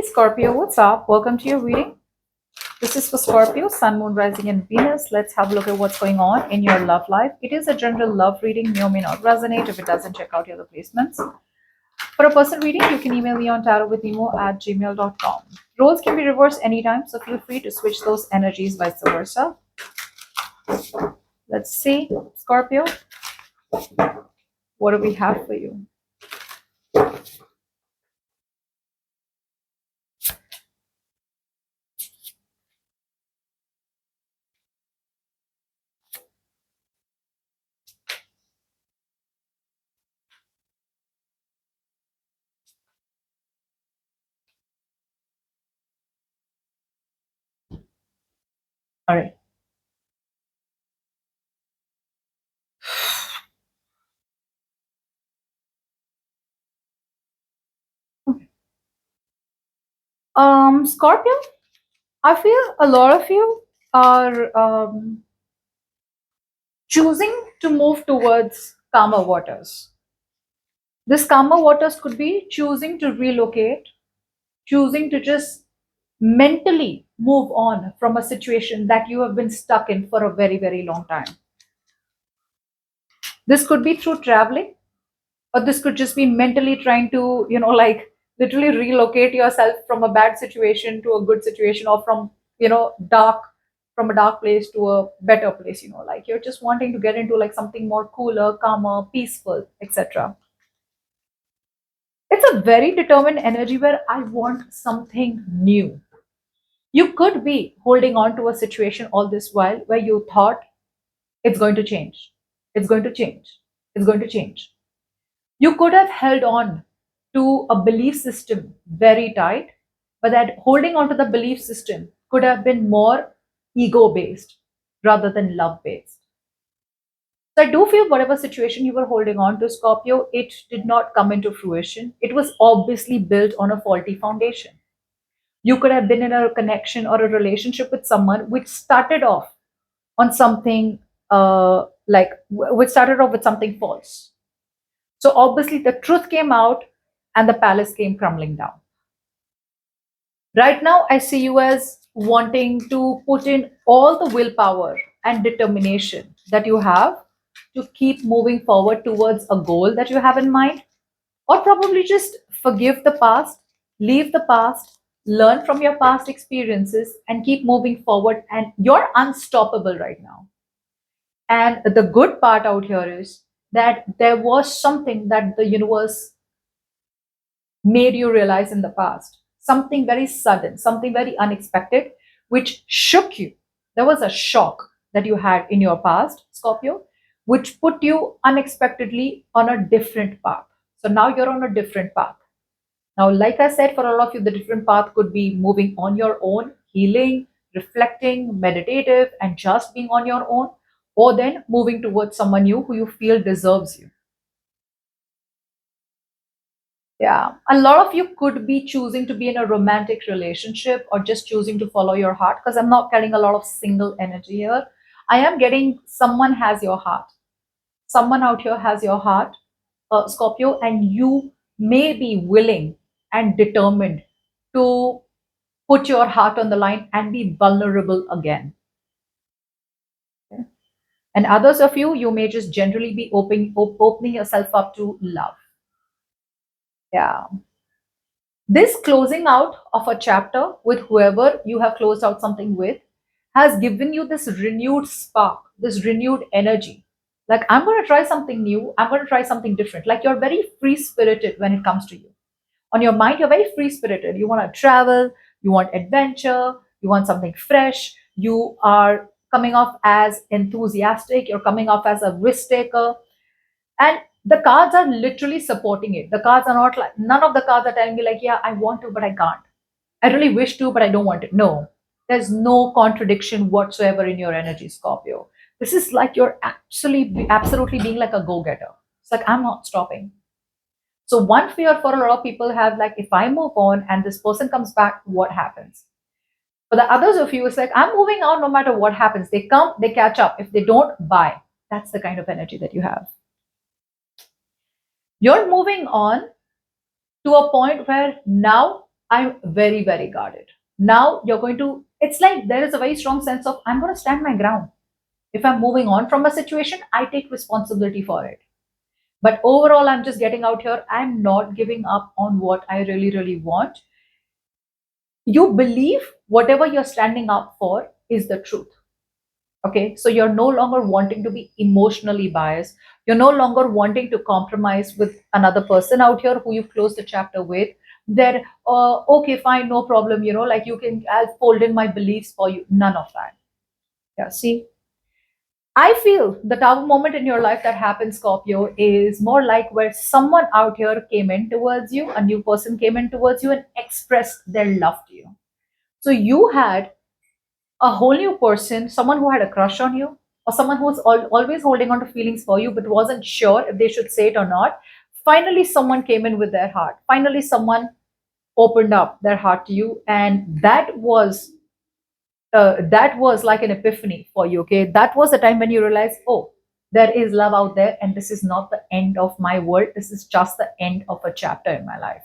Hey Scorpio, what's up? Welcome to your reading. This is for Scorpio, Sun, Moon, Rising, and Venus. Let's have a look at what's going on in your love life. It is a general love reading, may or may not resonate. If it doesn't, check out your other placements. For a personal reading, you can email me on tarotwithnemo@gmail.com. Roles can be reversed anytime, so feel free to switch those energies, vice versa. Let's see, Scorpio, what do we have for you? All right. Scorpio, I feel a lot of you are choosing to move towards calmer waters. This calmer waters could be choosing to relocate, choosing to just mentally move on from a situation that you have been stuck in for a very, very long time. This could be through traveling, or this could just be mentally trying to, like literally relocate yourself from a bad situation to a good situation, or from, from a dark place to a better place, like you're just wanting to get into like something more cooler, calmer, peaceful, etc. It's a very determined energy where I want something new. You could be holding on to a situation all this while where you thought it's going to change, it's going to change, it's going to change. You could have held on to a belief system very tight, but that holding on to the belief system could have been more ego based rather than love based. So I do feel whatever situation you were holding on to, Scorpio, it did not come into fruition. It was obviously built on a faulty foundation. You could have been in a connection or a relationship with someone which started off on something which started off with something false. So obviously the truth came out and the palace came crumbling down. Right now, I see you as wanting to put in all the willpower and determination that you have to keep moving forward towards a goal that you have in mind, or probably just forgive the past, leave the past, learn from your past experiences, and keep moving forward. And you're unstoppable right now. And the good part out here is that there was something that the universe made you realize in the past, something very sudden, something very unexpected, which shook you. There was a shock that you had in your past, Scorpio, which put you unexpectedly on a different path. So now you're on a different path. Now, like I said, for all of you, the different path could be moving on your own, healing, reflecting, meditative, and just being on your own, or then moving towards someone new who you feel deserves you. Yeah, a lot of you could be choosing to be in a romantic relationship or just choosing to follow your heart, because I'm not getting a lot of single energy here. I am getting someone has your heart. Someone out here has your heart, Scorpio, and you may be willing and determined to put your heart on the line and be vulnerable again. Okay? And others of you, you may just generally be opening yourself up to love. Yeah. This closing out of a chapter with whoever you have closed out something with has given you this renewed spark, this renewed energy. Like, I'm going to try something new, I'm going to try something different. Like, you're very free spirited when it comes to you. On your mind, you're very free spirited. You want to travel, you want adventure, you want something fresh, you are coming off as enthusiastic, you're coming off as a risk taker, and the cards are literally supporting it. The cards are not like, none of the cards are telling me like, yeah, I want to but I can't, I really wish to but I don't want to. No, there's no contradiction whatsoever in your energy, Scorpio. This is like you're actually absolutely being like a go-getter. It's like, I'm not stopping. So one fear for a lot of people have, like, if I move on and this person comes back, what happens? For the others of you, it's like, I'm moving on no matter what happens. They come, they catch up. If they don't, bye. That's the kind of energy that you have. You're moving on to a point where now I'm very, very guarded. Now you're going to, it's like there is a very strong sense of I'm going to stand my ground. If I'm moving on from a situation, I take responsibility for it. But overall, I'm just getting out here. I'm not giving up on what I really, really want. You believe whatever you're standing up for is the truth. Okay. So you're no longer wanting to be emotionally biased. You're no longer wanting to compromise with another person out here who you've closed the chapter with. That, okay, fine, no problem. Like you can, I'll fold in my beliefs for you. None of that. Yeah. See, I feel the tower moment in your life that happens, Scorpio, is more like where someone out here came in towards you, a new person came in towards you and expressed their love to you. So you had a whole new person, someone who had a crush on you, or someone who was always holding on to feelings for you but wasn't sure if they should say it or not. Finally, someone came in with their heart. Finally, someone opened up their heart to you, and that was like an epiphany for you. Okay, that was the time when you realized, oh, there is love out there, and this is not the end of my world. This is just the end of a chapter in my life.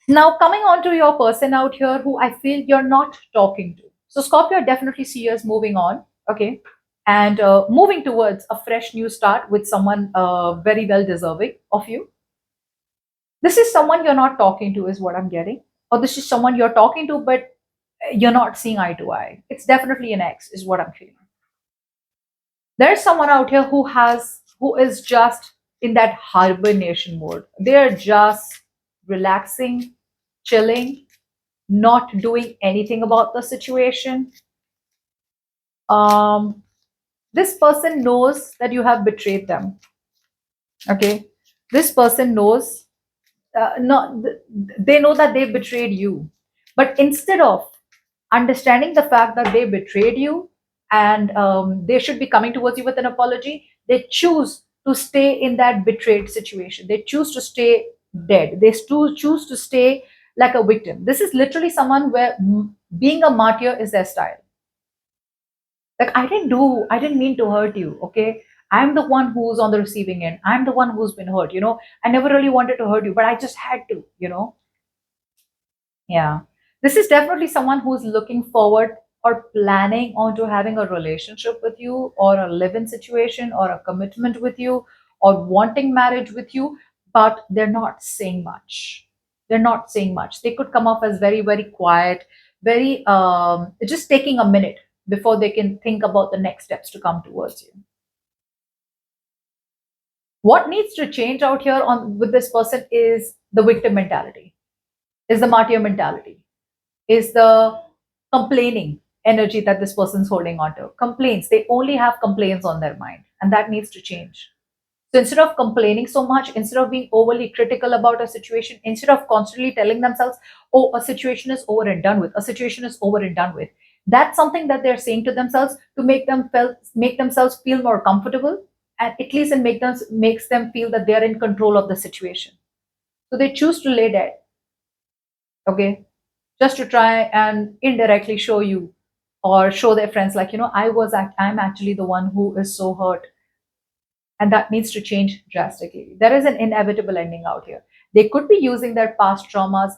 Now, coming on to your person out here who I feel you're not talking to. So, Scorpio, I definitely see you as moving on, okay, and moving towards a fresh new start with someone very well deserving of you. This is someone you're not talking to, is what I'm getting, or this is someone you're talking to, but you're not seeing eye to eye. It's definitely an ex, is what I'm feeling. There's someone out here who is just in that hibernation mode. They're just relaxing, chilling, not doing anything about the situation. um this person knows that you have betrayed them. Okay, this person knows, not they know that they betrayed you, but instead of understanding the fact that they betrayed you, and they should be coming towards you with an apology, they choose to stay in that betrayed situation. They choose to stay dead. They choose to stay like a victim. This is literally someone where being a martyr is their style. Like, I didn't mean to hurt you. Okay, I'm the one who's on the receiving end. I'm the one who's been hurt. I never really wanted to hurt you, but I just had to. Yeah. This is definitely someone who's looking forward or planning on to having a relationship with you, or a live-in situation, or a commitment with you, or wanting marriage with you, but they're not saying much. They're not saying much. They could come off as very, very quiet, very just taking a minute before they can think about the next steps to come towards you. What needs to change out here on with this person is the victim mentality, is the martyr mentality, is the complaining energy that this person's holding on to. Complaints, they only have complaints on their mind, and that needs to change. So instead of complaining so much, instead of being overly critical about a situation, instead of constantly telling themselves, oh, a situation is over and done with, a situation is over and done with, that's something that they're saying to themselves to make themselves feel more comfortable, and at least it makes them feel that they're in control of the situation. So they choose to lay dead, okay, just to try and indirectly show you, or show their friends, like, I'm actually the one who is so hurt. And that needs to change drastically. There is an inevitable ending out here. They could be using their past traumas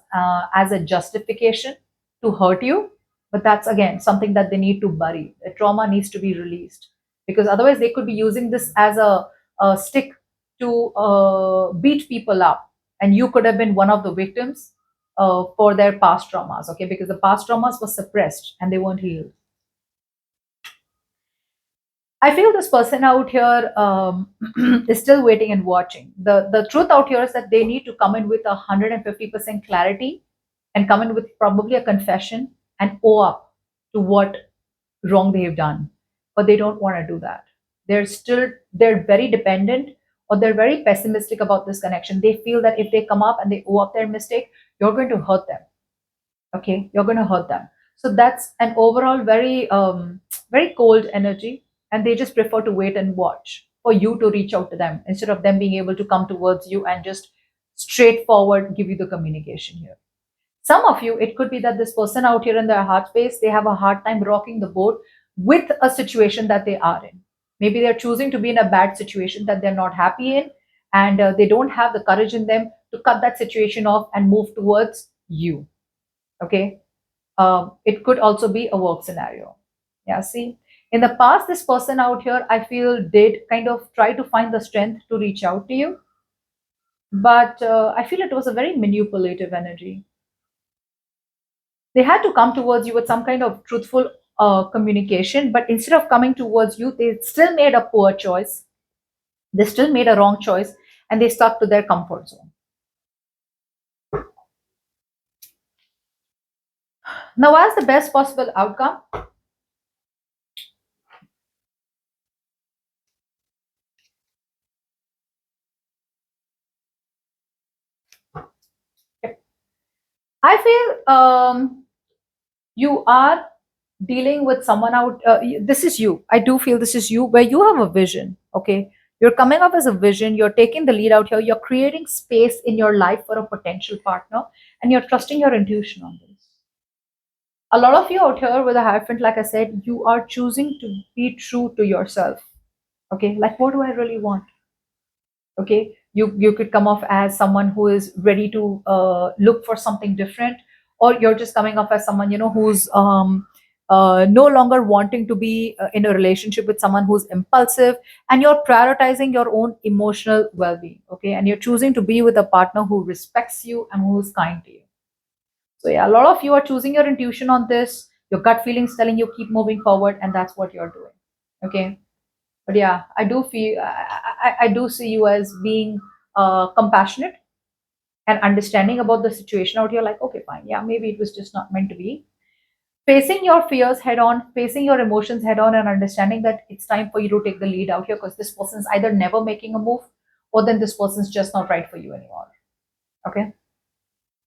as a justification to hurt you, but that's again something that they need to bury. The trauma needs to be released, because otherwise they could be using this as a stick to beat people up, and you could have been one of the victims for their past traumas. Okay, because the past traumas were suppressed and they weren't healed. I feel this person out here is still waiting and watching. The truth out here is that they need to come in with 150% clarity, and come in with probably a confession and owe up to what wrong they have done. But they don't want to do that. They're very dependent, or they're very pessimistic about this connection. They feel that if they come up and they owe up their mistake, you're going to hurt them. Okay, you're going to hurt them. So that's an overall very cold energy, and they just prefer to wait and watch for you to reach out to them, instead of them being able to come towards you and just straightforward give you the communication here. Some of you, it could be that this person out here in their heart space, they have a hard time rocking the boat with a situation that they are in. Maybe they're choosing to be in a bad situation that they're not happy in, and they don't have the courage in them to cut that situation off and move towards you. Okay. It could also be a work scenario. Yeah, see, in the past, this person out here, I feel, did kind of try to find the strength to reach out to you, but I feel it was a very manipulative energy. They had to come towards you with some kind of truthful communication, but instead of coming towards you, they still made a poor choice. They still made a wrong choice, and they stuck to their comfort zone. Now, as the best possible outcome, I feel you are dealing with someone out. This is you. I do feel this is you, where you have a vision. Okay, you're coming up as a vision. You're taking the lead out here. You're creating space in your life for a potential partner, and you're trusting your intuition on this. A lot of you out here with a hyphen, like I said, you are choosing to be true to yourself. Okay, like what do I really want? Okay, you could come off as someone who is ready to look for something different, or you're just coming off as someone, who's no longer wanting to be in a relationship with someone who's impulsive, and you're prioritizing your own emotional well-being. Okay, and you're choosing to be with a partner who respects you and who is kind to you. So yeah, a lot of you are choosing your intuition on this. Your gut feelings telling you keep moving forward, and that's what you're doing. Okay, but yeah, I do feel I do see you as being compassionate and understanding about the situation out here. Like, okay, fine, yeah, maybe it was just not meant to be. Facing your fears head on, facing your emotions head on, and understanding that it's time for you to take the lead out here, because this person's either never making a move, or then this person's just not right for you anymore. Okay.